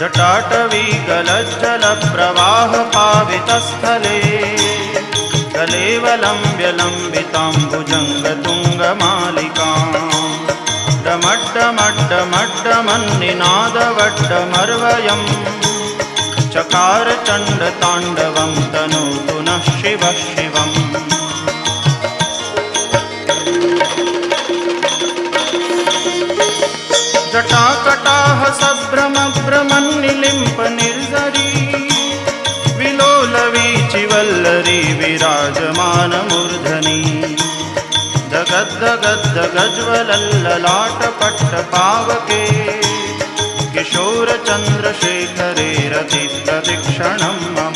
जटाटवी गलज्जलप्रवाहपावितस्थले कलेवलम्ब्यलम्बिताम्बुजङ्गतुङ्गमालिकाम् डमड्डमड्डमड्डमन्निनादवड्डमर्वयम् चकार चण्डताण्डवं तनोतु नः शिवः शिवम्। जटाकटाह सभ्रमभ्रमन्निलिम्पनिर्झरी विलोलवीचिवल्लरी विराजमानमूर्धनि दगद्दगद्दगज्ज्वलल्ललाटपट्टपावके किशोरचन्द्रशेखरे रतिप्रदीक्षणं मम।